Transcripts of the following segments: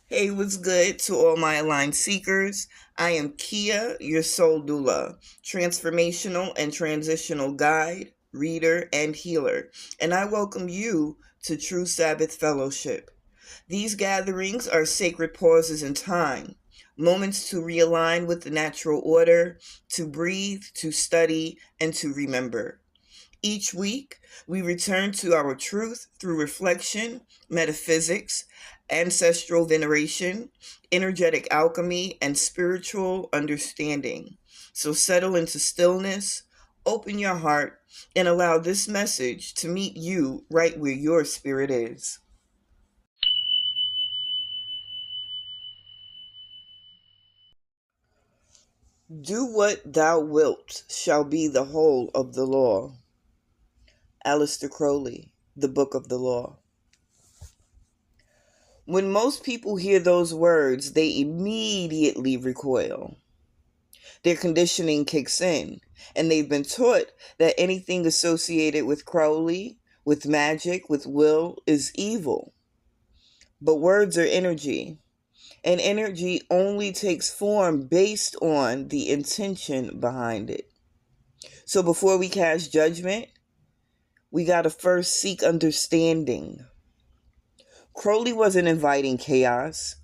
Hey, what's good to all my aligned seekers? I am Kia, your soul doula, transformational and transitional guide, reader, and healer, and I welcome you to True Sabbath Fellowship. These gatherings are sacred pauses in time, moments to realign with the natural order, to breathe, to study, and to remember. Each week, we return to our truth through reflection, metaphysics, ancestral veneration, energetic alchemy, and spiritual understanding. So settle into stillness, open your heart, and allow this message to meet you right where your spirit is. Do what thou wilt shall be the whole of the law. Aleister Crowley, The Book of the Law. When most people hear those words, they immediately recoil. Their conditioning kicks in, and they've been taught that anything associated with Crowley, with magic, with will, is evil. But words are energy, and energy only takes form based on the intention behind it. So before we cast judgment, we got to first seek understanding. Crowley wasn't inviting chaos.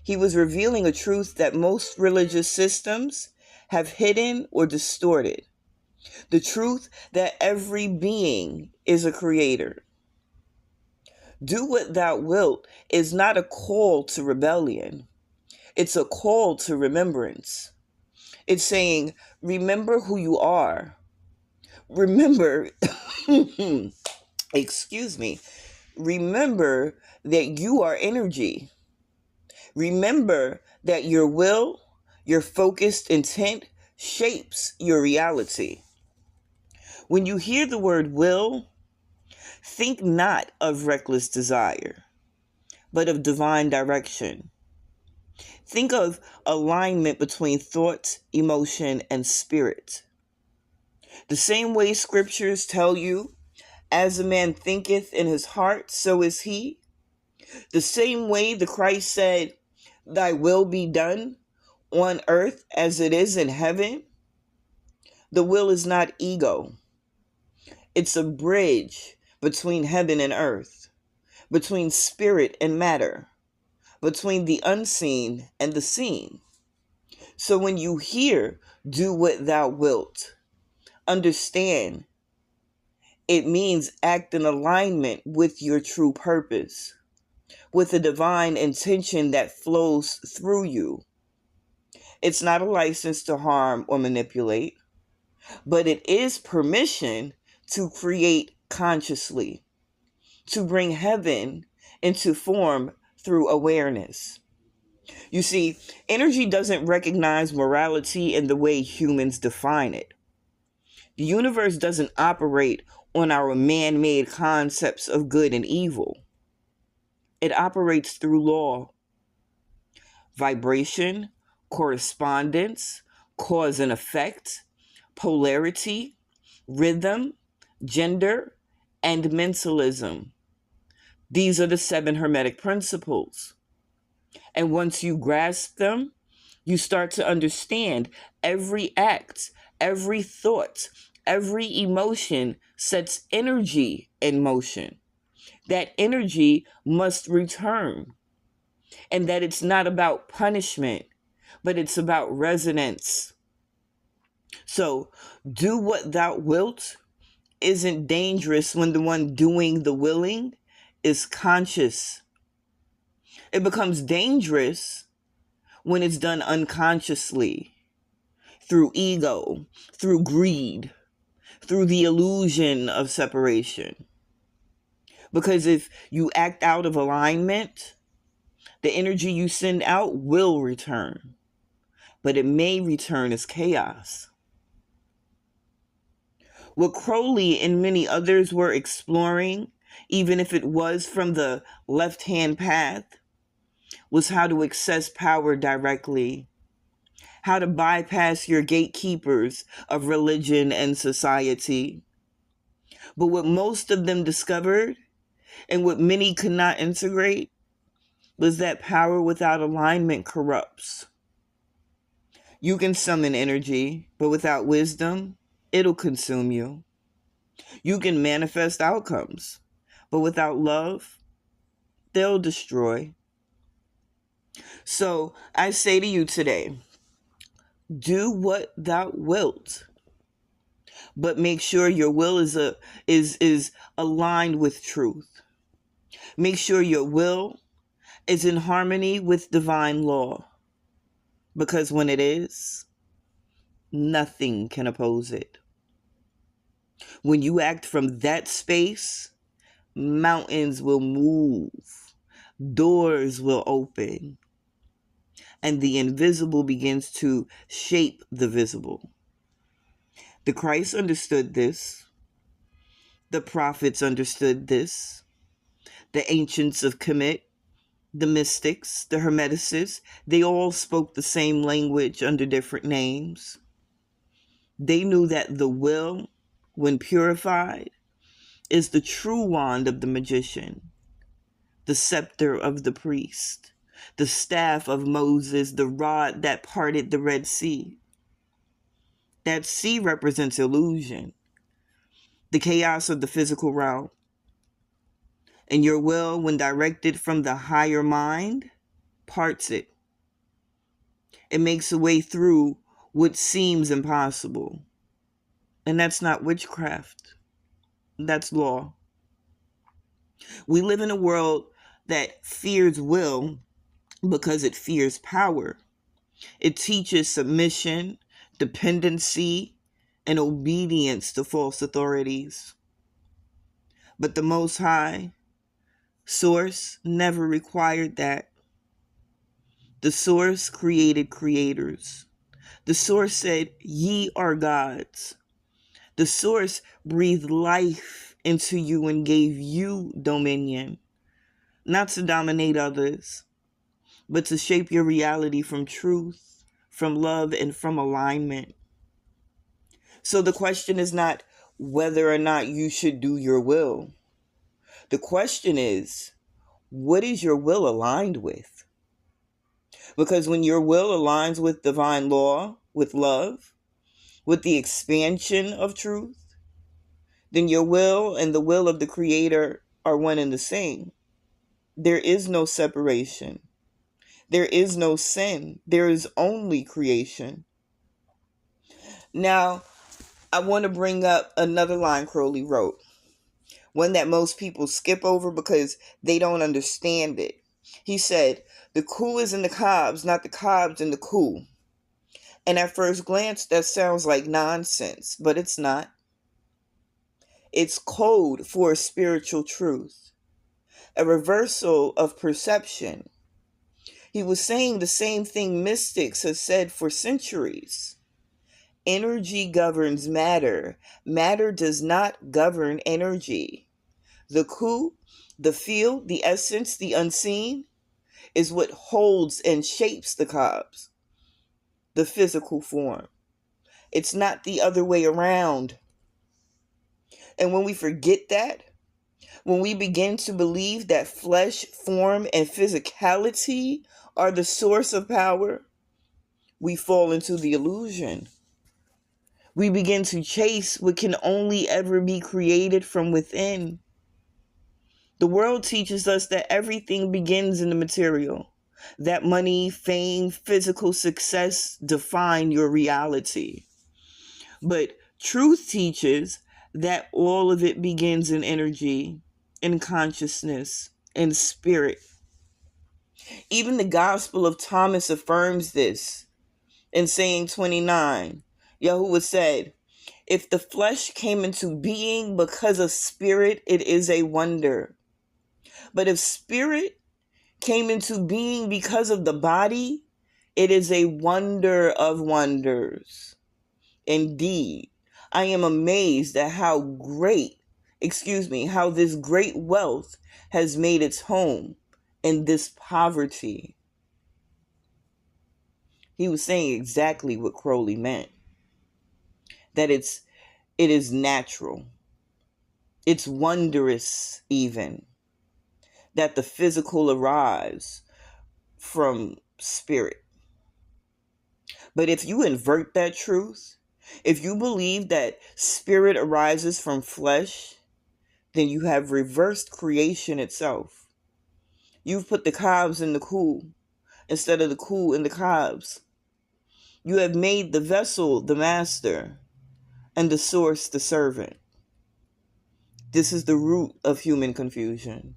He was revealing a truth that most religious systems have hidden or distorted. The truth that every being is a creator. Do what thou wilt is not a call to rebellion. It's a call to remembrance. It's saying, remember who you are. Remember, excuse me, remember that you are energy. Remember that your will, your focused intent shapes your reality. When you hear the word will, think not of reckless desire, but of divine direction. Think of alignment between thought, emotion, and spirit. The same way scriptures tell you, as a man thinketh in his heart, so is he. The same way the Christ said, thy will be done on earth as it is in heaven. The will is not ego. It's a bridge between heaven and earth, between spirit and matter, between the unseen and the seen. So when you hear, do what thou wilt, understand it means act in alignment with your true purpose, with a divine intention that flows through you. It's not a license to harm or manipulate, but it is permission to create consciously, to bring heaven into form through awareness. You see, energy doesn't recognize morality in the way humans define it. The universe doesn't operate on our man-made concepts of good and evil. It operates through law, vibration, correspondence, cause and effect, polarity, rhythm, gender, and mentalism. These are the 7 Hermetic principles. And once you grasp them, you start to understand every act, every thought, every emotion sets energy in motion. That energy must return. And that it's not about punishment, but it's about resonance. So, do what thou wilt isn't dangerous when the one doing the willing is conscious. It becomes dangerous when it's done unconsciously, through ego, through greed, through the illusion of separation. Because if you act out of alignment, the energy you send out will return, but it may return as chaos. What Crowley and many others were exploring, even if it was from the left-hand path, was how to access power directly, how to bypass your gatekeepers of religion and society. But what most of them discovered, and what many could not integrate, was that power without alignment corrupts. You can summon energy, but without wisdom, it'll consume you. You can manifest outcomes, but without love, they'll destroy. So I say to you today, do what thou wilt, but make sure your will is aligned with truth. Make sure your will is in harmony with divine law, because when it is, nothing can oppose it. When you act from that space, mountains will move, doors will open, and the invisible begins to shape the visible. The Christ understood this. The prophets understood this. The ancients of Kemet, the mystics, the hermeticists, they all spoke the same language under different names. They knew that the will, when purified, is the true wand of the magician, the scepter of the priest, the staff of Moses, the rod that parted the Red Sea. That sea represents illusion, the chaos of the physical realm. And your will, when directed from the higher mind, parts it. It makes a way through what seems impossible. And that's not witchcraft. That's law. We live in a world that fears will because it fears power. It teaches submission, dependency, and obedience to false authorities. But the Most High, Source, never required that. The Source created creators. The Source said, "Ye are gods." The Source breathed life into you and gave you dominion, not to dominate others, but to shape your reality from truth, from love, and from alignment. So the question is not whether or not you should do your will. The question is, what is your will aligned with? Because when your will aligns with divine law, with love, with the expansion of truth, then your will and the will of the Creator are one and the same. There is no separation. There is no sin. There is only creation. Now, I want to bring up another line Crowley wrote, one that most people skip over because they don't understand it. He said, "The coup is in the cobs, not the cobs in the coup." And at first glance, that sounds like nonsense, but it's not. It's code for a spiritual truth, a reversal of perception. He was saying the same thing mystics have said for centuries. Energy governs matter. Matter does not govern energy. The coup, the field, the essence, the unseen, is what holds and shapes the cobs, the physical form. It's not the other way around. And when we forget that, when we begin to believe that flesh, form, and physicality are the source of power, we fall into the illusion. We begin to chase what can only ever be created from within. The world teaches us that everything begins in the material, that money, fame, physical success define your reality. But truth teaches that all of it begins in energy, in consciousness, in spirit. Even the Gospel of Thomas affirms this in saying 29. Yahuwah said, "If the flesh came into being because of spirit, it is a wonder. But if spirit came into being because of the body, it is a wonder of wonders. Indeed, I am amazed at how this great wealth has made its home in this poverty." He was saying exactly what Crowley meant. That it is natural. It's wondrous even. that the physical arrives from spirit. But if you invert that truth, if you believe that spirit arises from flesh, then you have reversed creation itself. You've put the cobs in the cool instead of the cool in the cobs. You have made the vessel the master and the source the servant. This is the root of human confusion.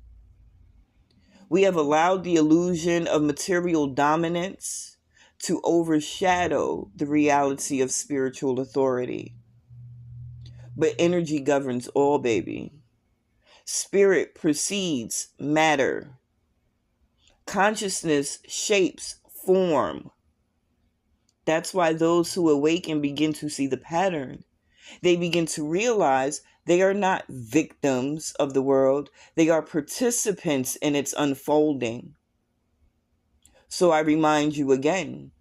We have allowed the illusion of material dominance to overshadow the reality of spiritual authority. But energy governs all, baby. Spirit precedes matter. Consciousness shapes form. That's why those who awaken begin to see the pattern. They begin to realize they are not victims of the world. They are participants in its unfolding. So I remind you again,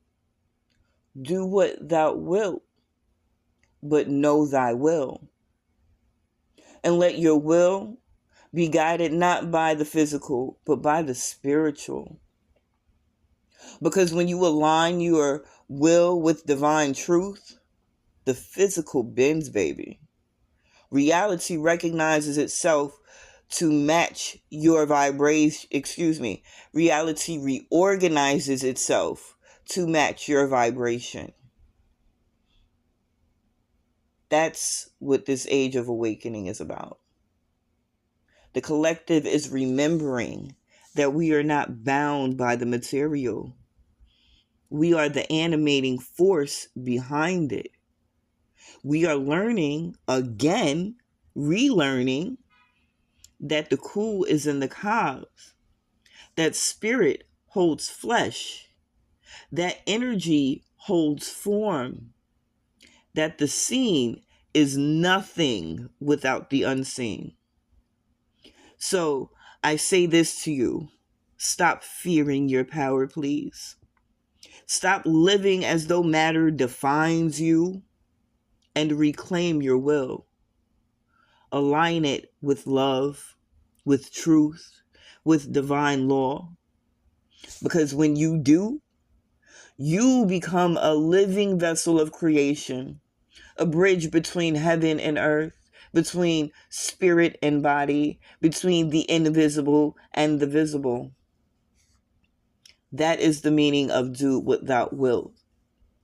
do what thou wilt, but know thy will. And let your will be guided not by the physical, but by the spiritual. Because when you align your will with divine truth, the physical bends, baby. Reality recognizes itself to match your vibration. Reality reorganizes itself to match your vibration. That's what this age of awakening is about. The collective is remembering that we are not bound by the material. We are the animating force behind it. We are learning again, relearning that the cool is in the cobs, that spirit holds flesh, that energy holds form, that the seen is nothing without the unseen. So I say this to you. Stop fearing your power, please. Stop living as though matter defines you and reclaim your will. Align it with love, with truth, with divine law. Because when you do, you become a living vessel of creation, a bridge between heaven and earth, between spirit and body, between the invisible and the visible. That is the meaning of do what thou wilt,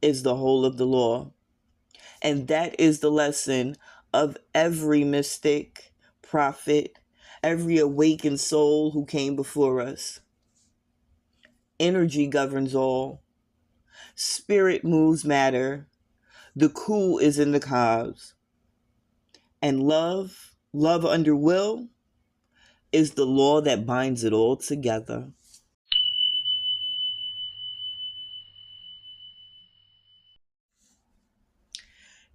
is the whole of the law. And that is the lesson of every mystic, prophet, every awakened soul who came before us. Energy governs all. Spirit moves matter. The cool is in the cobs. And love under will, is the law that binds it all together.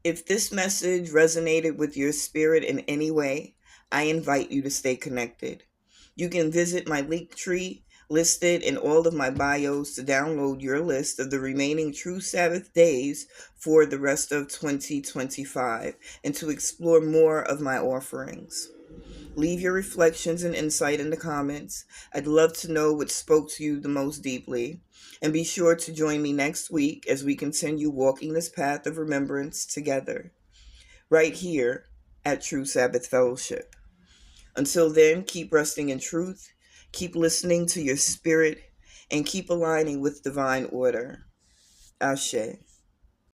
If this message resonated with your spirit in any way, I invite you to stay connected. You can visit my link tree listed in all of my bios to download your list of the remaining True Sabbath days for the rest of 2025 and to explore more of my offerings. Leave your reflections and insight in the comments. I'd love to know what spoke to you the most deeply. And be sure to join me next week as we continue walking this path of remembrance together, right here at True Sabbath Fellowship. Until then, keep resting in truth, keep listening to your spirit, and keep aligning with divine order. Ashe.